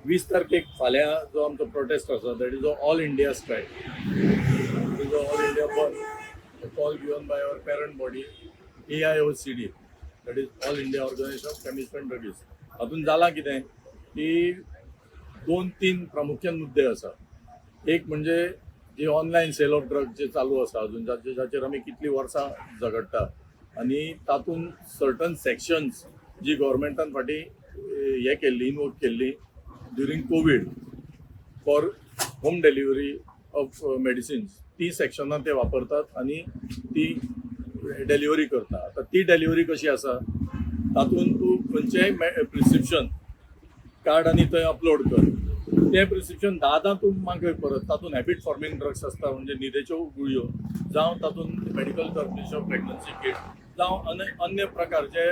20 तारखेक फाल्यां जो आमचो प्रोटेस्ट आसा that is all India strike. Is all India bandh call given by our parent body AIOCD, that is all India organisation of chemist and druggist. हातून जालां कितें की 2-3 प्रामुख्यान मुद्दे आसा. एक म्हणजे जे ऑनलायन सेल ऑफ ड्रग्स जे चालू आसा अजून जाचेर आमी कितलीं वर्सां झगडटा आनी तातूंत सर्टन सेक्शन्स जी गव्हर्मेंटान फाटीं हे केल्ली इनवोक केल्ली during Covid for home delivery of medicines, ती सेक्शनां ते वापरतात आनी ती डिलिव्हरी करता. आतां ती डिलिव्हरी कशी आसा, तातूंत तूं खंयचेंय प्रिस्क्रिप्शन कार्ड आनी थंय अपलोड कर. तें प्रिस्क्रिप्शन 10 तूं मागय परत. तातूंत हॅबीट फॉर्मिंग ड्रग्स आसता म्हणजे न्हिदेच्यो गुळयो, जावं तातूंत medical termination of pregnancy kit, जावं अन्य प्रकार जे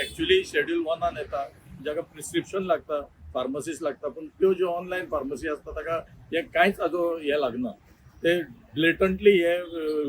एक्चुअली शेड्यूल 1 येता, जाका प्रिस्क्रिप्शन लागता, फार्मसीस लागता, पूण त्यो ज्यो ऑनलायन फार्मसी आसता ताका हे कांयच हाजो हे लागना. ते ब्लेटंटली हे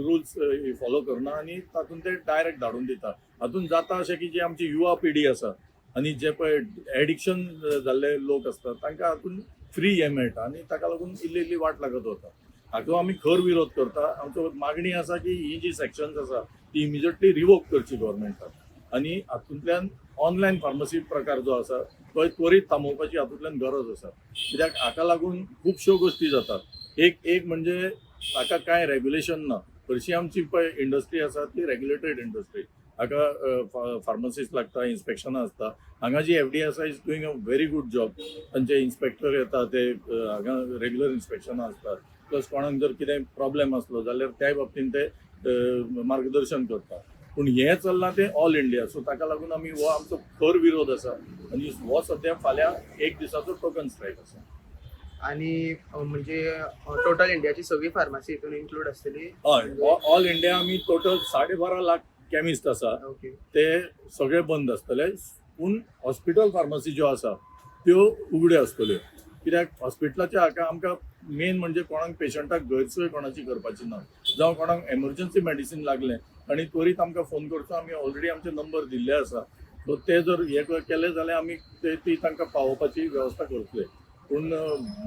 रुल्स फॉलो करना आनी तातूंत ते डायरेक्ट धाडून दिता. हातूंत जाता अशें की जी आमची युवा पिढी आसा आनी जे पळय एडिक्शन जाल्ले लोक आसतात तांकां हातूंत फ्री हे मेळटा आनी ताका लागून इल्ली इल्ली वाट लागत वता. हाका आमी खर विरोध करता. आमचो मागणी आसा की ही जी सेक्शन्स आसा ती इमिजिएटली रिवोक करची गव्हर्मेंटान आनी हातूंतल्यान ऑनलायन फार्मसी प्रकार जो आसा तो त्वरीत थांबोवपाची हातूंतल्यान गरज आसा. कित्याक हाका लागून खुबश्यो गोश्टी जातात. एक म्हणजे हाका कांय रेग्युलेशन ना. हरशीं आमची पळय इंडस्ट्री आसा ती रेग्युलेटेड इंडस्ट्री. हाका फार्मसिस्ट लागता, इन्स्पेक्शनां आसता. हांगा जी FDA आसा is doing a very good job. तांचे इन्स्पेक्टर येता ते हांगा रेग्युलर इन्स्पेक्शनां आसतात. प्लस कोणाक जर कितें प्रॉब्लेम आसलो जाल्यार त्या बाबतींत ते मार्गदर्शन करता. पूण हें चल्लां तें ऑल इंडिया. सो ताका लागून आमी हो आमचो खर विरोध आसा आनी हो सद्या फाल्यां 1 दिसाचो टोकन स्ट्रायक आसा. आणि म्हणजे टोटल इंडियाची सगळी फार्मसी हितून इन्क्लूड आसतली. हय, ऑल इंडिया आमी टोटल 12.5 लाख केमिस्ट आसा. ओके. ते सगळे बंद आसतले. पूण हॉस्पिटल फार्मसी ज्यो आसा त्यो उगड्यो आसतल्यो. कित्याक हॉस्पिटलाच्या हाका आमकां मेन म्हणजे कोणाक पेशंटाक गैरसोय कोणाची करपाची ना. जावं कोणाक एमर्जन्सी मेडिसीन लागलें आनी त्वरीत आमकां फोन करचो. आमी ऑलरेडी आमचे नंबर दिल्ले आसा. सो ते जर हे केले जाल्यार आमी ती तांकां पावोवपाची वेवस्था करतले. पूण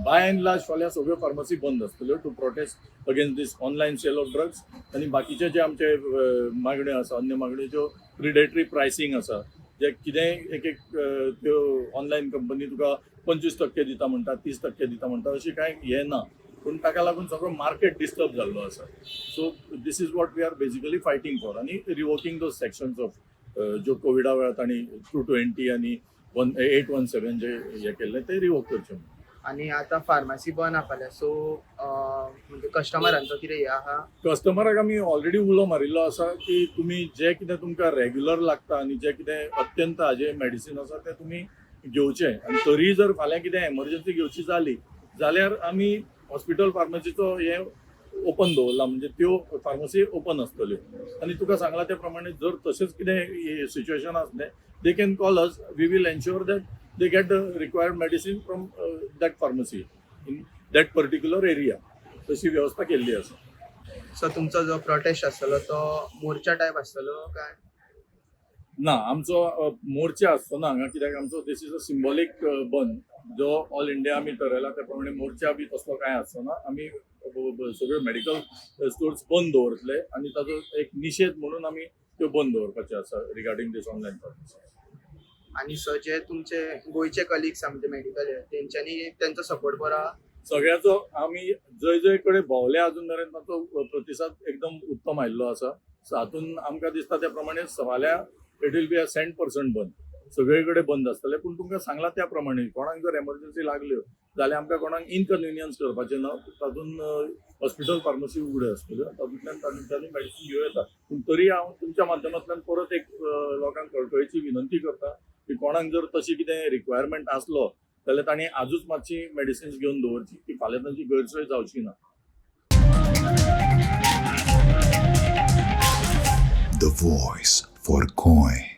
बाय एंड लार्ज फाल्यां सगळ्यो फार्मसी बंद आसतल्यो to protest against this online sale of drugs आनी बाकीचे जे आमचे मागण्यो आसा, अन्य मागण्यो ज्यो प्रिडेटरी प्रायसींग आसा, जे कितेंय एक त्यो ऑनलायन कंपनी तुका 25% दिता म्हणटा, 30% दिता म्हणटा, अशी कांय हे ना. पूण ताका लागून सगळो मार्केट डिस्टर्ब जाल्लो आसा. So this is what we are basically fighting for आनी रिवोकिंग दोज सेक्शन्स ऑफ ज्यो कोविडा वेळार तांणी 220 आनी 817 जे हे केल्ले ते रिवोक करचे. आणि आता फार्मसी बंद आहा फाल्यां, सो म्हणजे कस्टमरांचो कितें हे आहा? कस्टमराक आमी ऑलरेडी उलो मारिल्लो आसा की तुमी जे कितें तुमकां रेग्युलर लागता आनी जे कितें अत्यंत हाजे मेडिसीन आसा ते तुमी घेवचे. आनी तरी जर फाल्यां कितें एमर्जन्सी घेवची जाली जाल्यार आमी हॉस्पिटल फार्मसीचो हे ओपन दवरला, म्हणजे त्यो फार्मसी ओपन आसतल्यो. आनी तुका सांगला त्या प्रमाणे जर तशेंच कितें सिच्युएशन आसलें they can call us. We will ensure that they get the required medicine from that pharmacy in that particular area. तशी व्यवस्था केल्ली आसा. सो तुमचो जो प्रोटेस्ट आसतलो तो मोर्चा टायप आसतलो काय? ना, आमचो मोर्चा आसचो ना हांगा. कित्याक आमचो दीस इज अ सिंबॉलीक बंद जो ऑल इंडिया आमी ठरयला त्या प्रमाणे मोर्चा बी तसलो कांय आसचो ना. आमी सगळ्यो मेडिकल स्टोर्स बंद दवरतले आनी ताजो एक निशेध म्हणून आमी त्यो बंद दवरपाचे आसा रिगार्डींग दीस ऑनलायन फार्मसी. आणि जे तुमचे गोयचे कलिग्स म्हणजे मेडिकल तेंच्यांनी त्यांचा सपोर्ट बरो आहा? सगळ्याचो आमी जय कडेन भोंवले अजून मेरेन ताचो प्रतिसाद एकदम उत्तम आयिल्लो आसा. सो हातून आमकां दिसता त्या प्रमाणे फाल्यां इट वील बी अ 100% बंद. सगळे कडेन बंद आसतले. पूण तुमकां सांगला त्या प्रमाणे कोणाक जर एमर्जन्सी लागल्यो जाल्यार आमकां कोणाक इनकन्विनियन्स करपाचें ना. तातूंत हॉस्पिटल फार्मसी उगड्यो आसतल्यो. तातूंतल्यान तांच्यांनी मेडिसीन घेवं येता. पूण तरी हांव तुमच्या माध्यमांतल्यान परत एक लोकांक कळकळीची विनंती करता की कोणाक जर तशी कितें रिक्वायरमेंट आसलो जाल्यार तांणी आजूच मातशी मेडिसिन्स घेवन दवरची की फाल्यां तांची गैरसोय जावची ना. The voice for Koi.